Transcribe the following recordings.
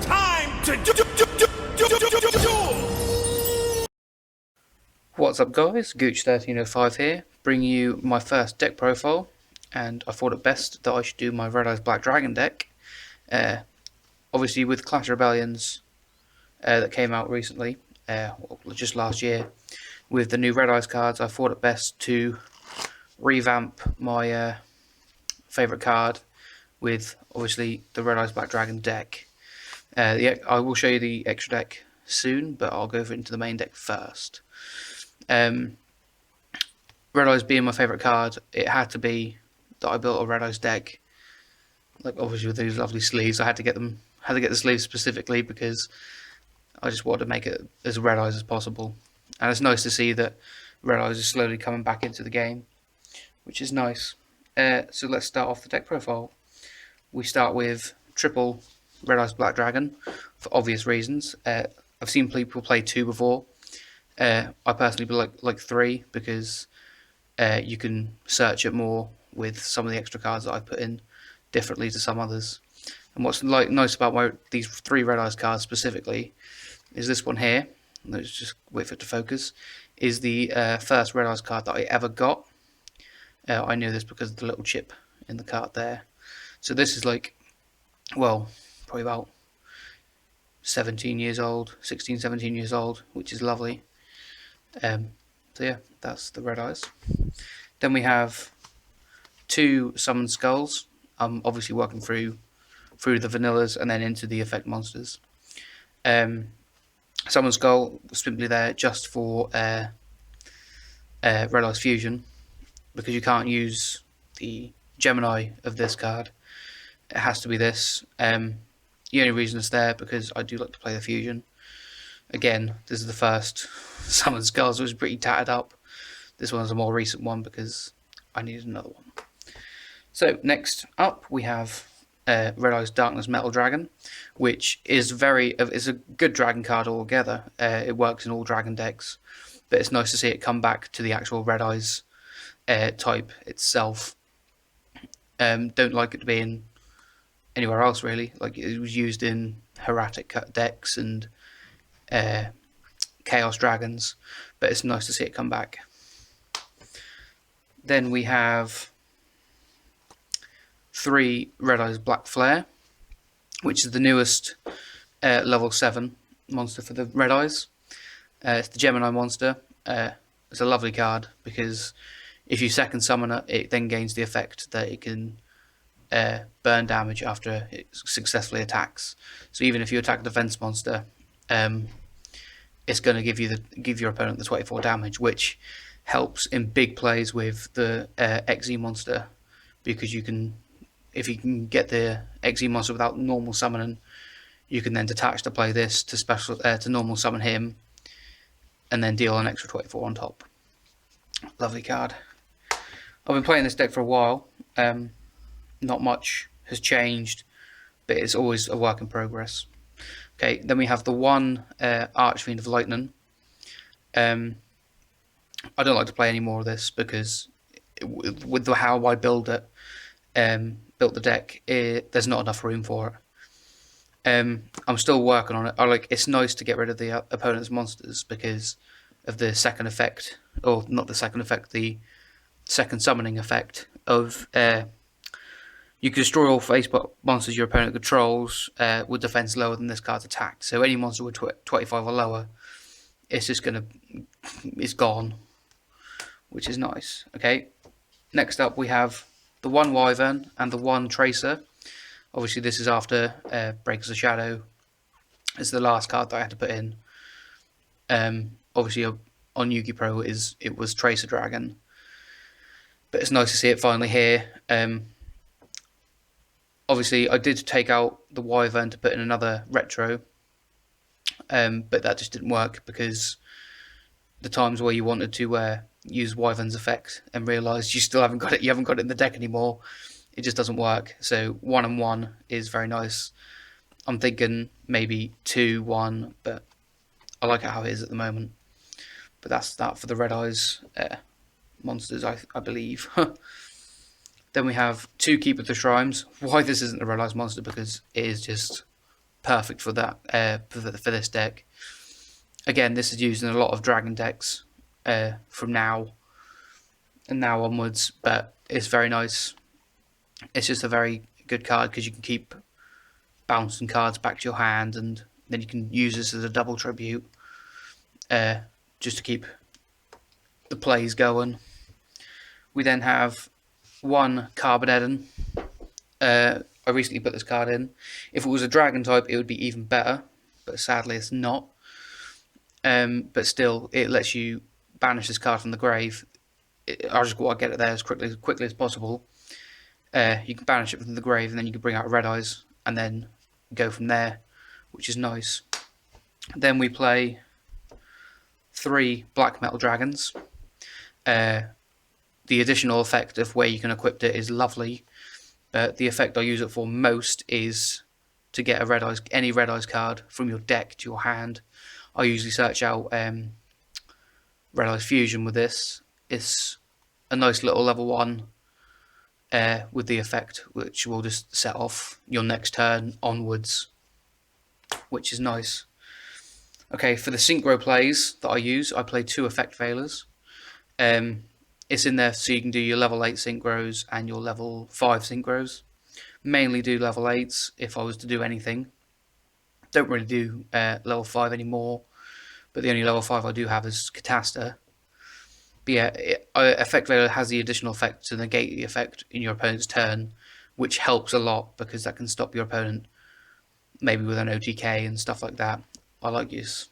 time to duel! What's up guys, Gooch1305 here, bringing you my first deck profile, and I thought it best that I should do my Red Eyes Black Dragon deck. Obviously with Clash Rebellions that came out recently, just last year, with the new Red Eyes cards, I thought it best to revamp my favourite card with obviously the Red Eyes Black Dragon deck. I will show you the extra deck soon, but I'll go into the main deck first. Red Eyes being my favourite card, it had to be that I built a Red Eyes deck. Like obviously with these lovely sleeves, I had to get them. Had to get the sleeves specifically because I just wanted to make it as Red Eyes as possible. And it's nice to see that Red Eyes is slowly coming back into the game, which is nice. So let's start off the deck profile. We start with triple Red Eyes Black Dragon for obvious reasons. I've seen people play 2 before. I personally like 3 because you can search it more with some of the extra cards that I put in differently to some others. And what's nice about these 3 Red Eyes cards specifically is this one here. Let's just wait for it to focus. Is the first Red Eyes card that I ever got. I knew this because of the little chip in the card there. So this is like, well, probably about 17 years old, 16, 17 years old, which is lovely. So yeah, that's the Red Eyes. Then we have 2 Summoned Skulls. I'm obviously working through the vanillas and then into the effect monsters. Summoned Skull simply there just for Red Eyes Fusion, because you can't use the Gemini of this card. It has to be this. The only reason it's there because I do like to play the Fusion. Again, this is the first Summoned Skulls, which was pretty tattered up. This one's a more recent one because I needed another one. So next up we have Red Eyes Darkness Metal Dragon, which is a good dragon card altogether. It works in all dragon decks, but it's nice to see it come back to the actual Red Eyes type itself. Don't like it to be in anywhere else really. Like it was used in Hieratic decks and Chaos Dragons, but it's nice to see it come back. Then we have 3 Red Eyes Black Flare, which is the newest level 7 monster for the Red Eyes. It's the Gemini monster. It's a lovely card because if you second summon it, it then gains the effect that it can burn damage after it successfully attacks. So even if you attack a defense monster, it's going to give your opponent the 24 damage, which helps in big plays with the XE monster, because if you can get the XE monster without normal summoning, you can then detach to play this to normal summon him, and then deal an extra 24 on top. Lovely card. I've been playing this deck for a while. Not much has changed, but it's always a work in progress. Okay, then we have the 1 Archfiend of Lightning. I don't like to play any more of this because with how I built the deck, there's not enough room for it. I'm still working on it. It's nice to get rid of the opponent's monsters because of the second effect, or not the second effect, the second summoning effect of you can destroy all face monsters your opponent controls with defense lower than this card's attack. So any monster with 25 or lower, it's gone, which is nice. Okay, next up we have the 1 Wyvern and the 1 Tracer. Obviously this is after Breakers of Shadow. It's the last card that I had to put in. Obviously on Yu-Gi Pro it was Tracer Dragon, but it's nice to see it finally here. Obviously I did take out the Wyvern to put in another retro, but that just didn't work because the times where you wanted to use Wyvern's effect and realised you still haven't got it, you haven't got it in the deck anymore, it just doesn't work. So 1 and 1 is very nice. I'm thinking maybe 2-1, but I like it how it is at the moment. But that's that for the Red Eyes monsters, I believe. Then we have 2 Keep of the Shrines. Why this isn't a Red Eyes monster, because it is just perfect for that for this deck. Again, this is used in a lot of dragon decks from now onwards, but it's very nice. It's just a very good card because you can keep bouncing cards back to your hand, and then you can use this as a double tribute just to keep the plays going. We then have one Carboneddon. I recently put this card in. If it was a dragon type, it would be even better, but sadly it's not. But still, it lets you banish this card from the grave. I just want to get it there as quickly as possible. You can banish it from the grave, and then you can bring out Red Eyes, and then go from there, which is nice. Then we play 3 Black Metal Dragons. The additional effect of where you can equip it is lovely, but the effect I use it for most is to get a any Red Eyes card from your deck to your hand. I usually search out Red Eyes Fusion with this. It's a nice little level 1 with the effect, which will just set off your next turn onwards, which is nice. Okay, for the synchro plays that I use, I play 2 effect failures. It's in there so you can do your level 8 synchros and your level 5 synchros. Mainly do level 8s if I was to do anything. Don't really do level 5 anymore, but the only level 5 I do have is Catasta. But yeah, Effect Veiler has the additional effect to negate the effect in your opponent's turn, which helps a lot because that can stop your opponent maybe with an OTK and stuff like that. I like use.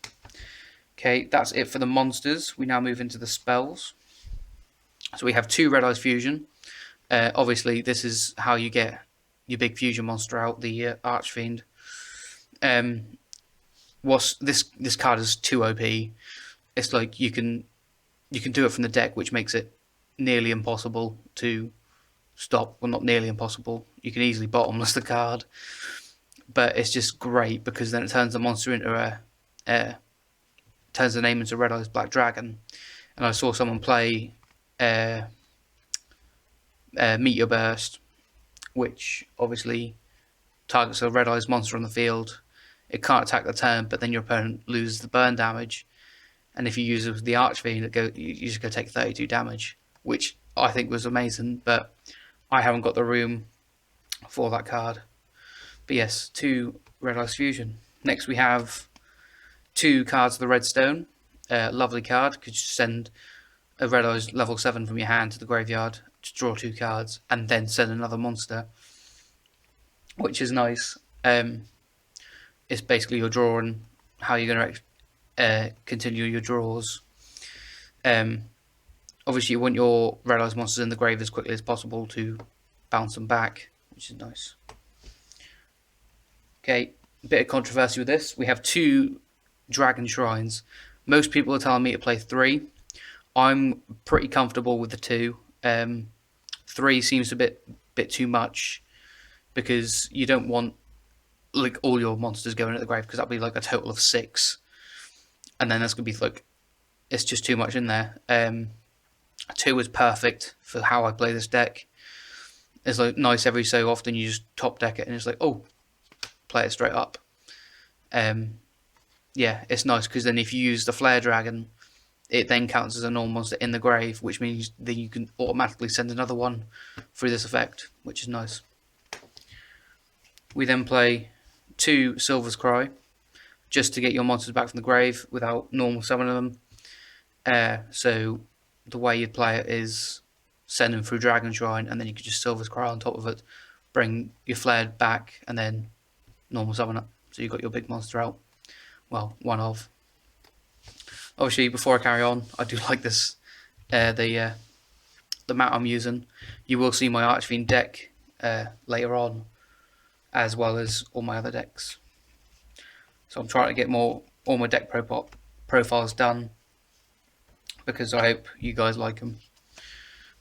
Okay, that's it for the monsters. We now move into the spells. So we have 2 Red Eyes Fusion. Obviously, this is how you get your big fusion monster out, the Archfiend. This card is too OP. It's like you can do it from the deck, which makes it nearly impossible to stop. Well, not nearly impossible. You can easily bottomless the card, but it's just great because then it turns the monster into turns the name into Red Eyes Black Dragon. And I saw someone play Meteor Burst, which obviously targets a Red Eyes monster on the field. It can't attack the turn, but then your opponent loses the burn damage. And if you use it with the Archfiend, you just go take 32 damage, which I think was amazing, but I haven't got the room for that card. But yes, 2 Red Eyes Fusion. Next we have 2 cards of the Redstone. Lovely card, could you send a Red Eyes level 7 from your hand to the graveyard to draw 2 cards and then send another monster, which is nice. It's basically your drawing, how you're going to continue your draws. Obviously you want your Red Eyes monsters in the grave as quickly as possible to bounce them back, which is nice. Okay, a bit of controversy with this. We have 2 Dragon Shrines. Most people are telling me to play 3. I'm pretty comfortable with the 2. 3 seems a bit too much because you don't want like all your monsters going at the grave, because that'd be like a total of 6, and then that's gonna be like, it's just too much in there. 2 is perfect for how I play this deck. It's like nice every so often you just top deck it and it's like, oh, play it straight up. Yeah, it's nice because then if you use the Flare Dragon, it then counts as a normal monster in the grave, which means then you can automatically send another one through this effect, which is nice. We then play 2 Silver's Cry, just to get your monsters back from the grave without normal summoning them. So the way you'd play it is send them through Dragon Shrine, and then you could just Silver's Cry on top of it, bring your Flared back, and then normal summon it. So you've got your big monster out. Well, one of. Obviously, before I carry on, I do like this, the mount I'm using. You will see my Archfiend deck later on, as well as all my other decks. So I'm trying to get all my deck profiles done, because I hope you guys like them.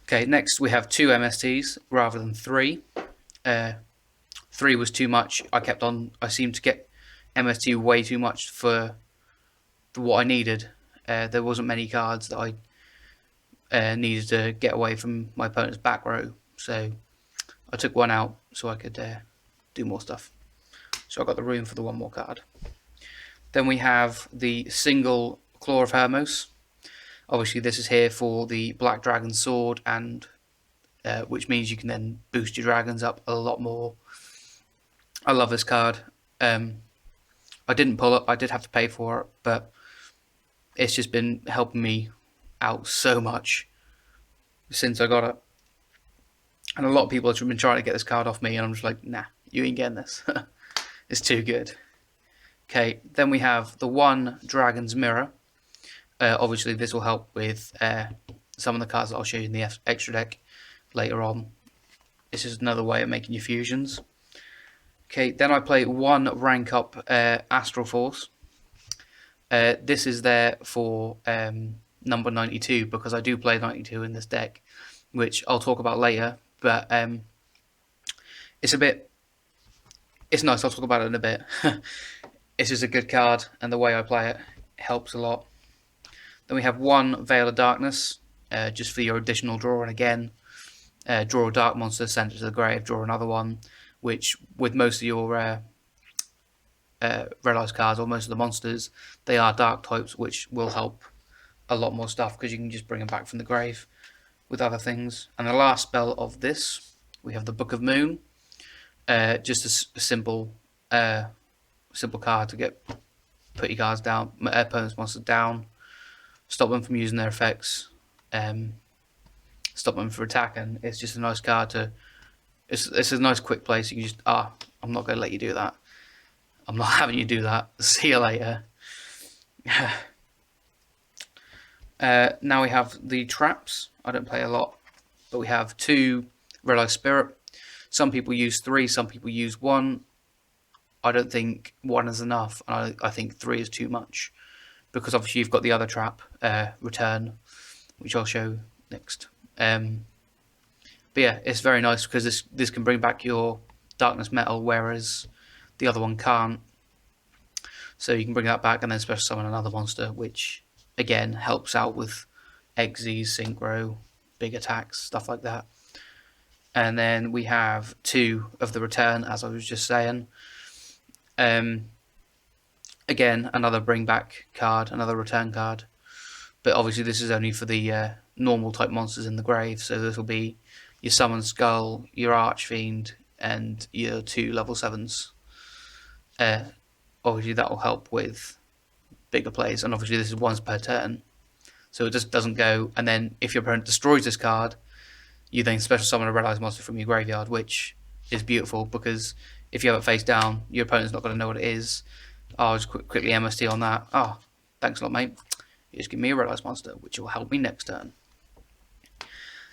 Okay, next we have 2 MSTs rather than 3. 3 was too much. I seemed to get MST way too much for what I needed. There wasn't many cards that I needed to get away from my opponent's back row, so I took 1 out so I could do more stuff. so I've got the room for the one more card. Then we have the single Claw of Hermos. Obviously this is here for the Black Dragon Sword, and which means you can then boost your dragons up a lot more. I love this card. I didn't pull it, I did have to pay for it, but it's just been helping me out so much since I got it. And a lot of people have been trying to get this card off me, and I'm just like, nah, you ain't getting this. It's too good. Okay, then we have the one Dragon's Mirror. Obviously this will help with some of the cards that I'll show you in the extra deck later on. This is another way of making your fusions. Okay, then I play one rank up Astral Force. This is there for number 92, because I do play 92 in this deck, which I'll talk about later, but it's nice, I'll talk about it in a bit. It's just a good card, and the way I play it helps a lot. Then we have one Veil of Darkness, just for your additional draw, and again, draw a dark monster, send it to the grave, draw another one, which with most of your Red Eyes cards, or most of the monsters, they are dark types, which will help a lot more stuff, because you can just bring them back from the grave with other things. And the last spell of this, we have the Book of Moon, just a simple card to put your cards down, opponent's monsters down, stop them from using their effects, stop them from attacking. It's just a nice card to. It's a nice quick place. You can just I'm not going to let you do that. I'm not having you do that. See you later. Now we have the traps. I don't play a lot, but we have two Red Eye Spirit. Some people use 3, some people use 1. I don't think 1 is enough, and I think 3 is too much, because obviously you've got the other trap, Return, which I'll show next. But yeah, it's very nice, because this can bring back your Darkness Metal, whereas the other one can't. So you can bring that back and then special summon another monster, which again helps out with Xyz, Synchro, big attacks, stuff like that. And then we have 2 of the Return, as I was just saying. Again, another bring back card, another return card. But obviously this is only for the normal type monsters in the grave, so this will be your Summon Skull, your Archfiend, and your 2 level 7s. Obviously that will help with bigger plays, and obviously this is once per turn, so it just doesn't go, and then if your opponent destroys this card, you then special summon a Red Eyes monster from your graveyard, which is beautiful, because if you have it face down, your opponent's not going to know what it is. I'll just quickly MST on that. Thanks a lot, mate. You just give me a Red Eyes monster, which will help me next turn.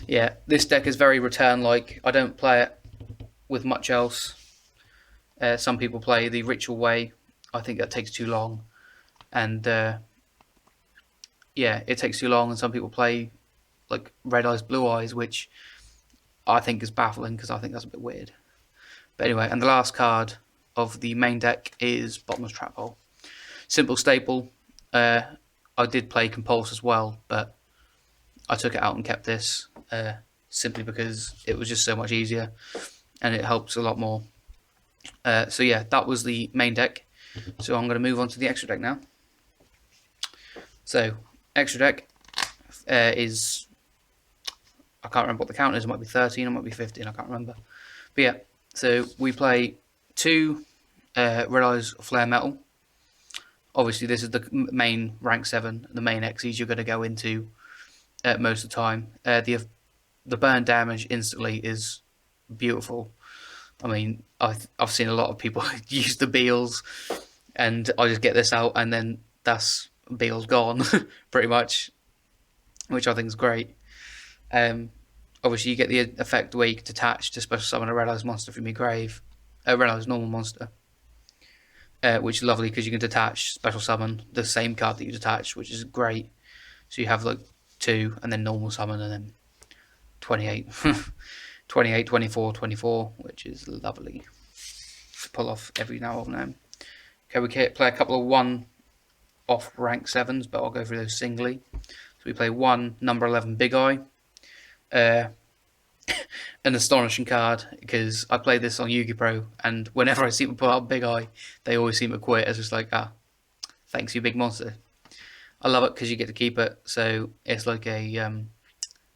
Yeah, this deck is very return-like. I don't play it with much else. Some people play the Ritual Way. I think that takes too long. And yeah, it takes too long, and some people play like Red Eyes, Blue Eyes, which I think is baffling, because I think that's a bit weird. But anyway, and the last card of the main deck is Bottomless Trap Hole. Simple staple. I did play Compulse as well, but I took it out and kept this simply because it was just so much easier and it helps a lot more. So yeah, that was the main deck. So I'm going to move on to the extra deck now. So extra deck is, I can't remember what the count is. It might be 13, it might be 15, I can't remember. But yeah, so we play 2 Red Eyes Flare Metal. Obviously this is the main rank 7, the main Xyz you're going to go into most of the time. The burn damage instantly is beautiful. I mean, I've seen a lot of people use the Beals, and I just get this out, and then that's Beals gone, pretty much, which I think is great. Obviously, you get the effect where you can detach to special summon a Red Eyes monster from your grave, a Red Eyes normal monster, which is lovely because you can detach, special summon the same card that you detached, which is great. So you have like 2, and then normal summon, and then 28. 28, 24, 24, which is lovely to pull off every now and then. Okay, we can play a couple of 1-off rank 7s, but I'll go through those singly. So we play 1 number 11 Big Eye. an astonishing card, because I played this on Yu-Gi Pro, and whenever I see them put out Big Eye, they always seem to quit as just like, thanks you big monster. I love it because you get to keep it, so it's like a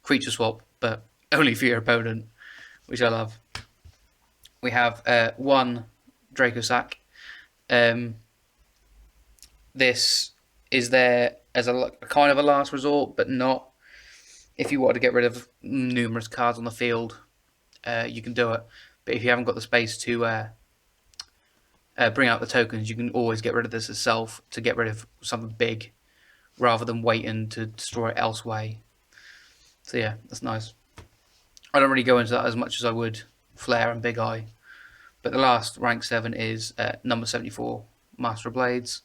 creature swap, but only for your opponent, which I love. We have one Draco Sack. This is there as a kind of a last resort, but not. If you want to get rid of numerous cards on the field, you can do it. But if you haven't got the space to bring out the tokens, you can always get rid of this itself to get rid of something big, rather than waiting to destroy it elsewhere. So yeah, that's nice. I don't really go into that as much as I would Flare and Big Eye. But the last rank 7 is number 74, Master of Blades,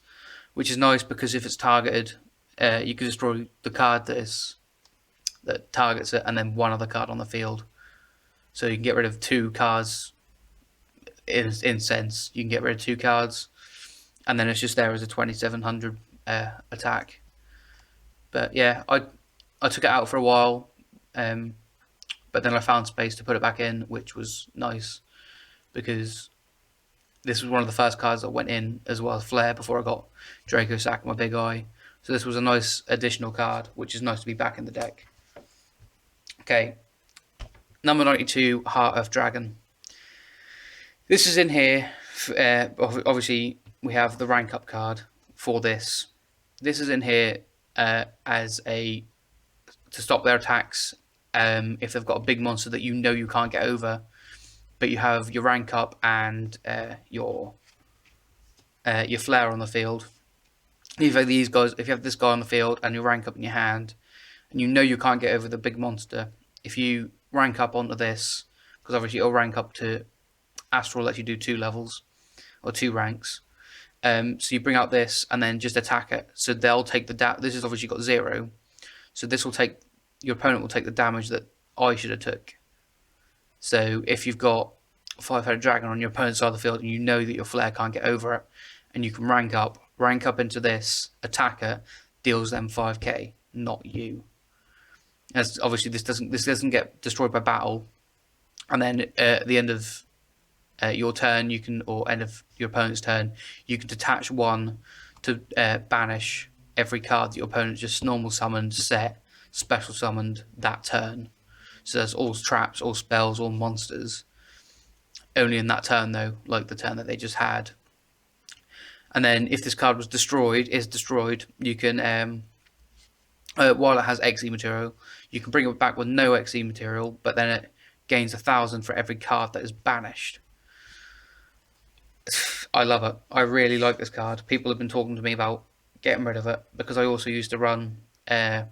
which is nice because if it's targeted, you can destroy the card that targets it, and then one other card on the field. So you can get rid of 2 cards. In sense, you can get rid of 2 cards, and then it's just there as a 2700 attack. But yeah, I took it out for a while, but then I found space to put it back in, which was nice because this was one of the first cards that went in as well as Flare before I got Draco Sack and my Big Eye. So this was a nice additional card, which is nice to be back in the deck. Okay, number 92, Heart Earth Dragon. This is in here. Obviously, we have the rank up card for this. This is in here as a to stop their attacks. If they've got a big monster that you know you can't get over, but you have your rank up and your Flare on the field. If you have this guy on the field and your rank up in your hand, and you know you can't get over the big monster, if you rank up onto this, because obviously it'll rank up to Astral, lets you do 2 levels or 2 ranks. So you bring out this and then just attack it. So they'll take the this is obviously got 0, so this will take your opponent will take the damage that I should have took. So if you've got 5-headed dragon on your opponent's side of the field and you know that your Flare can't get over it, and you can rank up into this attacker, deals them 5k, not you. As obviously this doesn't get destroyed by battle, and then at the end of your turn, you can, or end of your opponent's turn, you can detach 1 to banish every card that your opponent just normal summoned, set, special summoned that turn. So that's all traps, all spells, all monsters. Only in that turn though, like the turn that they just had. And then if this card was destroyed, you can, while it has XE material, you can bring it back with no XE material, but then it gains 1000 for every card that is banished. I love it. I really like this card. People have been talking to me about getting rid of it because I also used to run Odd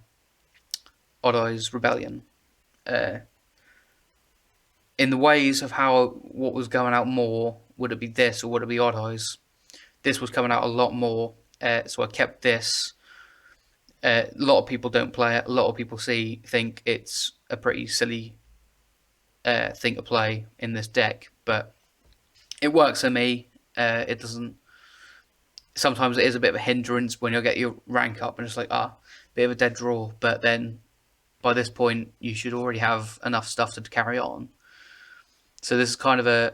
Eyes Rebellion. In the ways of what was going out more, would it be this or would it be Odd Eyes? This was coming out a lot more, so I kept this. A lot of people don't play it. A lot of people think it's a pretty silly thing to play in this deck, but it works for me. It doesn't. Sometimes it is a bit of a hindrance when you get your rank up, and it's like bit of a dead draw. But then by this point, you should already have enough stuff to carry on. So this is kind of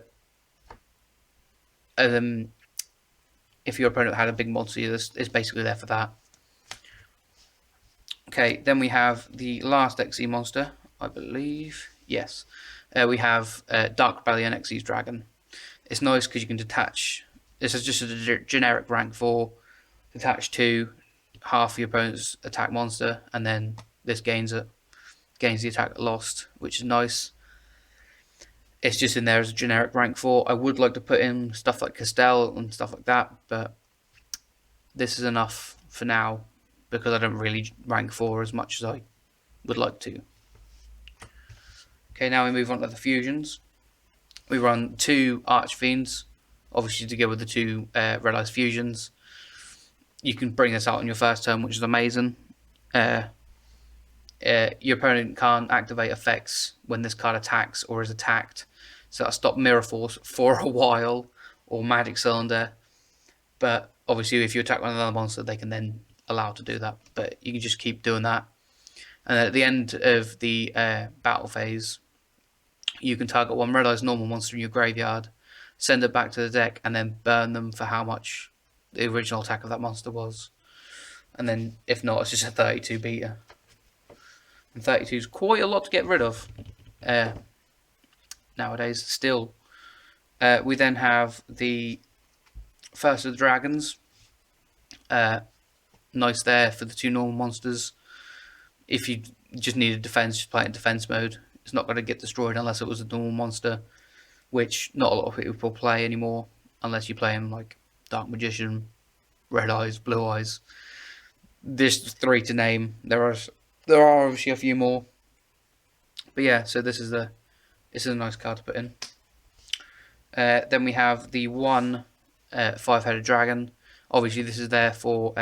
if your opponent had a big monster, this is basically there for that. Okay, then we have the last XE monster, I believe. Yes, we have Dark Rebellion XE's Dragon. It's nice because you can detach. This is just a generic rank 4. Detach to half your opponent's attack monster, and then this gains the attack lost, which is nice. It's just in there as a generic rank 4. I would like to put in stuff like Castell and stuff like that, but this is enough for now because I don't really rank 4 as much as I would like to. Okay, now we move on to the fusions. We run 2 Archfiends, obviously to go with the 2 Red Eyes fusions. You can bring this out on your first turn, which is amazing. Your opponent can't activate effects when this card attacks or is attacked. So that'll stop Mirror Force for a while, or Magic Cylinder. But obviously if you attack with another monster, they can then allow to do that. But you can just keep doing that. And then at the end of the battle phase, you can target one Red Eyes normal monster in your graveyard, send it back to the deck, and then burn them for how much the original attack of that monster was. And then, if not, it's just a 32 beater. And 32 is quite a lot to get rid of nowadays, still. We then have the First of the Dragons. Nice there for the 2 normal monsters. If you just need a defense, just play it in defense mode. It's not going to get destroyed unless it was a normal monster, which not a lot of people play anymore, unless you play him like Dark Magician, Red Eyes, Blue Eyes. There's 3 to name. There are obviously a few more, but yeah. So this is a nice card to put in. Then we have the 1 5-headed dragon. Obviously, this is there for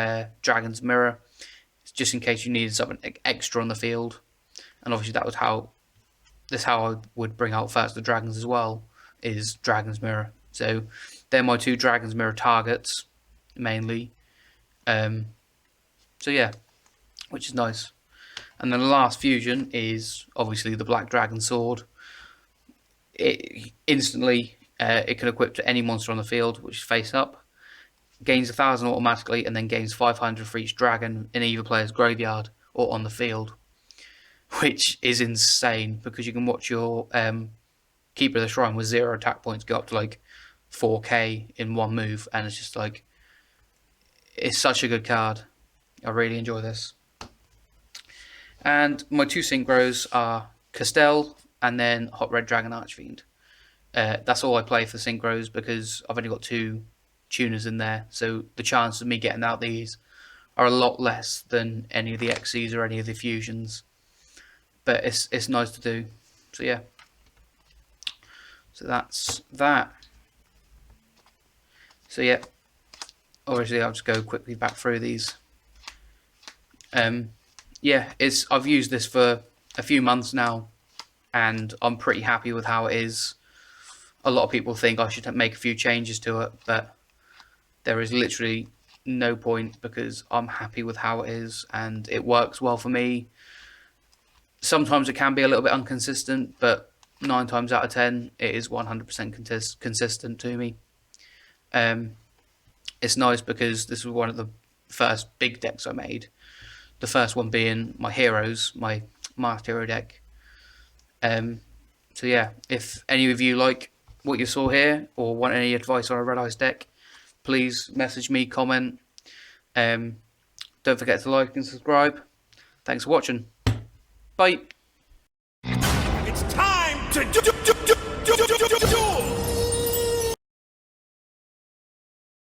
Dragon's Mirror, just in case you needed something extra on the field. And obviously, that was how I would bring out First the Dragons as well, is Dragon's Mirror. So they're my 2 Dragon's Mirror targets mainly. So yeah, which is nice. And then the last fusion is obviously the Black Dragon Sword. It instantly it can equip to any monster on the field, which is face up. Gains 1,000 automatically, and then gains 500 for each dragon in either player's graveyard or on the field, which is insane because you can watch your Keeper of the Shrine with 0 attack points go up to like 4k in one move, and it's just like, it's such a good card. I really enjoy this. And my 2 synchros are Castell and then Hot Red Dragon Archfiend. That's all I play for synchros because I've only got 2 tuners in there, so the chances of me getting out these are a lot less than any of the XCs or any of the fusions. But it's nice to do. So yeah. So that's that. So yeah. Obviously I'll just go quickly back through these. Yeah, I've used this for a few months now, and I'm pretty happy with how it is. A lot of people think I should make a few changes to it, but there is literally no point because I'm happy with how it is and it works well for me. Sometimes it can be a little bit inconsistent, but 9 times out of 10 it is 100% consistent to me. It's nice because this was one of the first big decks I made. The first one being my heroes, my Masked Hero deck. So yeah, if any of you like what you saw here or want any advice on a Red Eyes deck, please message me, comment. Don't forget to like and subscribe. Thanks for watching. Bye. It's time to do